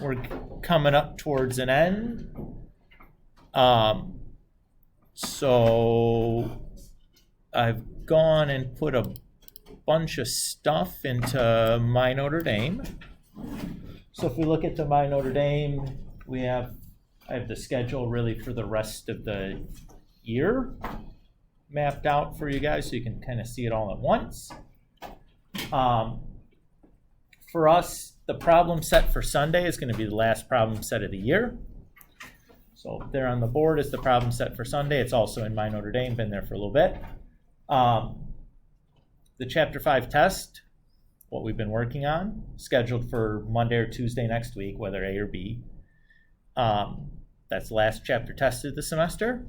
we're coming up towards an end. So I've gone and put a bunch of stuff into My Notre Dame. So if we look at the My Notre Dame, I have the schedule really for the rest of the year mapped out for you guys so you can kind of see it all at once. For us, the problem set for Sunday is going to be the last problem set of the year. So there on the board is the problem set for Sunday. It's also in My Notre Dame, been there for a little bit. The Chapter 5 test, what we've been working on, scheduled for Monday or Tuesday next week, whether A or B. That's the last chapter test of the semester.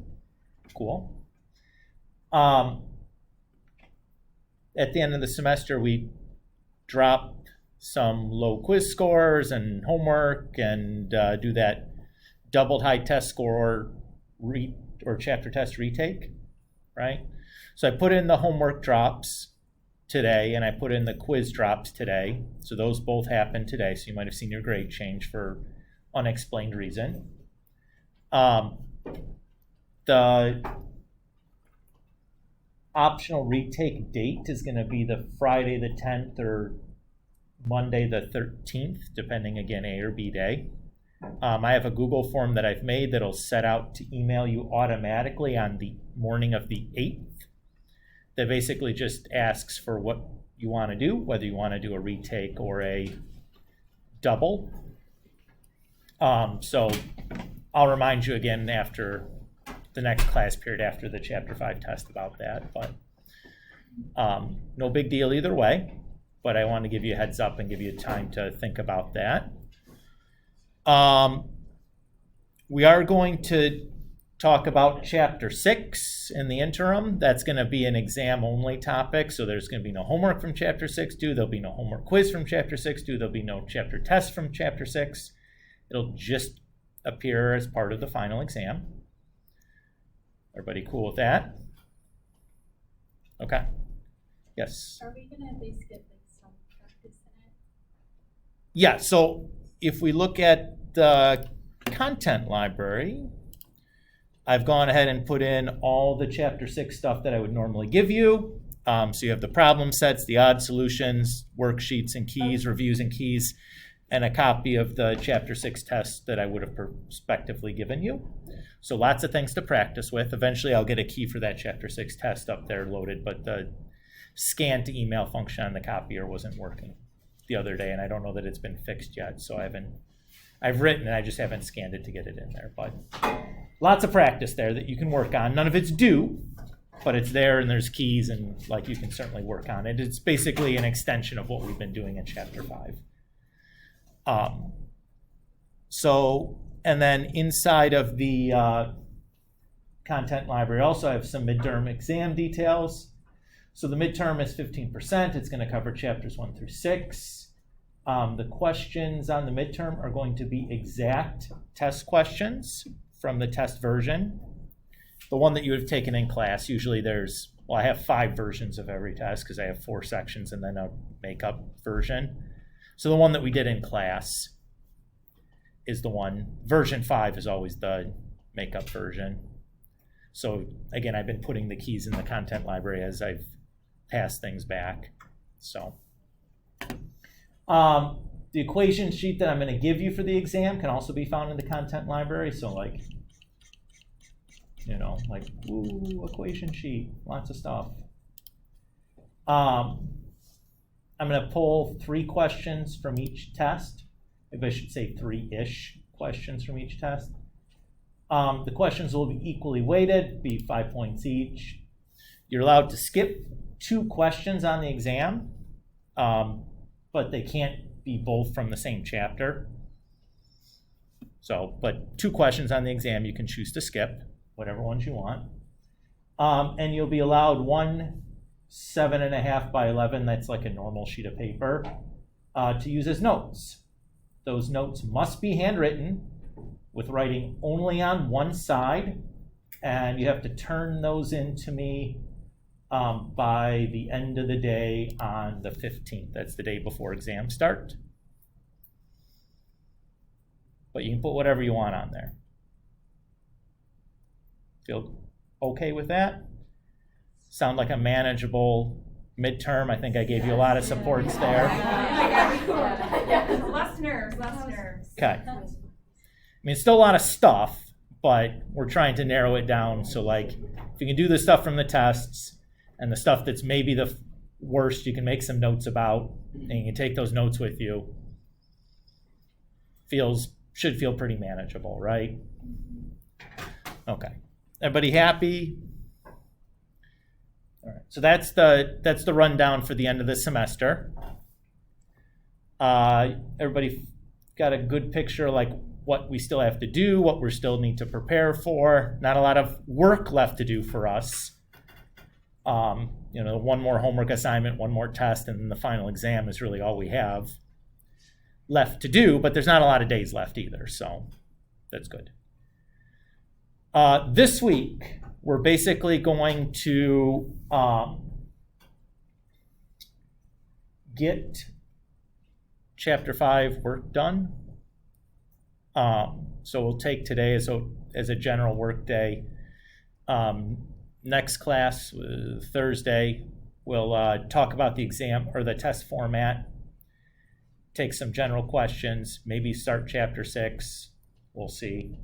Cool. At the end of the semester, we drop some low quiz scores and homework and do that doubled high test score or chapter test retake, right? So I put in the homework drops today and I put in the quiz drops today. So those both happened today. So you might have seen your grade change for unexplained reason. The optional retake date is going to be the Friday the 10th or Monday the 13th, depending again A or B day. I have a Google form that I've made that'll set out to email you automatically on the morning of the 8th. That basically just asks for what you want to do, whether you want to do a retake or a double. So I'll remind you again after the next class period after the Chapter 5 test about that, but no big deal either way, but I want to give you a heads up and give you time to think about that. We are going to talk about Chapter 6 in the interim. That's going to be an exam-only topic, so there's going to be no homework from Chapter 6 due. There'll be no homework quiz from Chapter 6 due. There'll be no chapter test from Chapter 6. It'll just appear as part of the final exam. Everybody cool with that? Okay. Yes? Are we going to at least get like some practice in it? Yeah, so if we look at the content library, I've gone ahead and put in all the Chapter 6 stuff that I would normally give you. So you have the problem sets, the odd solutions, worksheets and keys, reviews and keys, and a copy of the Chapter 6 test that I would have prospectively given you. So lots of things to practice with. Eventually I'll get a key for that Chapter 6 test up there loaded, but the scan to email function on the copier wasn't working the other day, and I don't know that it's been fixed yet, so I've written and I just haven't scanned it to get it in there. But lots of practice there that you can work on. None of it's due, but it's there and there's keys and like you can certainly work on it. It's basically an extension of what we've been doing in Chapter 5. And then inside of the content library also I have some midterm exam details. So the midterm is 15%. It's going to cover chapters 1 through 6. The questions on the midterm are going to be exact test questions from the test version. The one that you would have taken in class, usually I have 5 versions of every test because I have 4 sections and then a makeup version. So the one that we did in class is the one. Version 5 is always the makeup version. So again, I've been putting the keys in the content library as I've passed things back. So the equation sheet that I'm going to give you for the exam can also be found in the content library. So equation sheet, lots of stuff. I'm going to pull 3 questions from each test. Maybe I should say 3-ish questions from each test. The questions will be equally weighted, be 5 points each. You're allowed to skip 2 questions on the exam, but they can't be both from the same chapter. But 2 questions on the exam you can choose to skip, whatever ones you want. And you'll be allowed 1 7.5 by 11, that's like a normal sheet of paper, to use as notes. Those notes must be handwritten with writing only on one side, and you have to turn those in to me by the end of the day on the 15th. That's the day before exams start. but you can put whatever you want on there. Feel okay with that? Sound like a manageable midterm? I think I gave you a lot of supports there. Yeah, less nerves. Okay. I mean, it's still a lot of stuff, but we're trying to narrow it down. So like, if you can do the stuff from the tests and the stuff that's maybe the worst, you can make some notes about, and you can take those notes with you. Should feel pretty manageable, right? Okay. Everybody happy? All right. So that's the rundown for the end of the semester. Everybody got a good picture, like what we still have to do, what we still need to prepare for. Not a lot of work left to do for us. One more homework assignment, one more test, and then the final exam is really all we have left to do, but there's not a lot of days left either, so that's good. This week, we're basically going to get Chapter 5 work done. So we'll take today as a general work day. Next class, Thursday, we'll talk about the exam or the test format, take some general questions, maybe start Chapter 6. We'll see.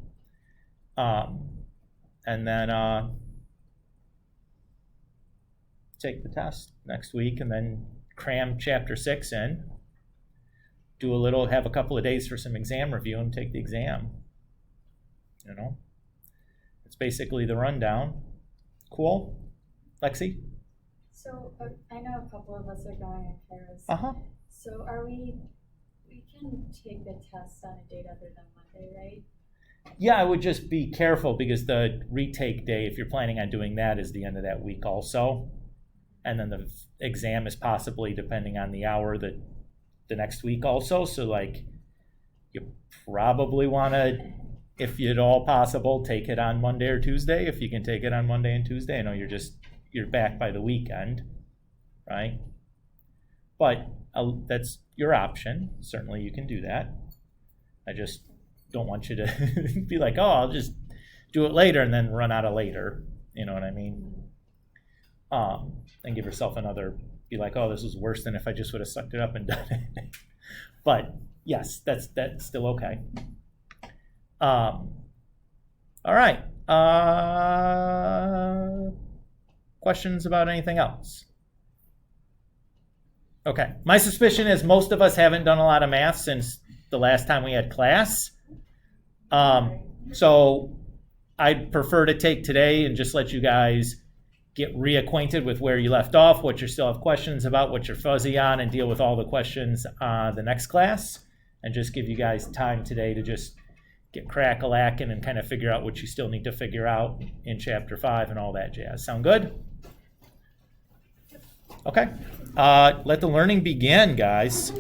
And then take the test next week and then cram Chapter 6 in. Have a couple of days for some exam review and take the exam. It's basically the rundown. Cool? Lexi? So I know a couple of us are going in pairs. Uh-huh. So we can take the test on a date other than Monday, right? Yeah, I would just be careful because the retake day, if you're planning on doing that, is the end of that week also. And then the exam is possibly, depending on the hour, the next week also. So like, you probably want to, if at all possible, take it on Monday or Tuesday. If you can take it on Monday and Tuesday, I know you're back by the weekend, right? But that's your option. Certainly you can do that. I just don't want you to be like, oh, I'll just do it later and then run out of later. You know what I mean? And give yourself be like, oh, this was worse than if I just would have sucked it up and done it. But yes, that's still okay. All right. Questions about anything else? Okay. My suspicion is most of us haven't done a lot of math since the last time we had class. So I'd prefer to take today and just let you guys get reacquainted with where you left off, what you still have questions about, what you're fuzzy on, and deal with all the questions the next class, and just give you guys time today to just get crack-a-lacking and kind of figure out what you still need to figure out in Chapter 5 and all that jazz. Sound good? Okay. Let the learning begin, guys.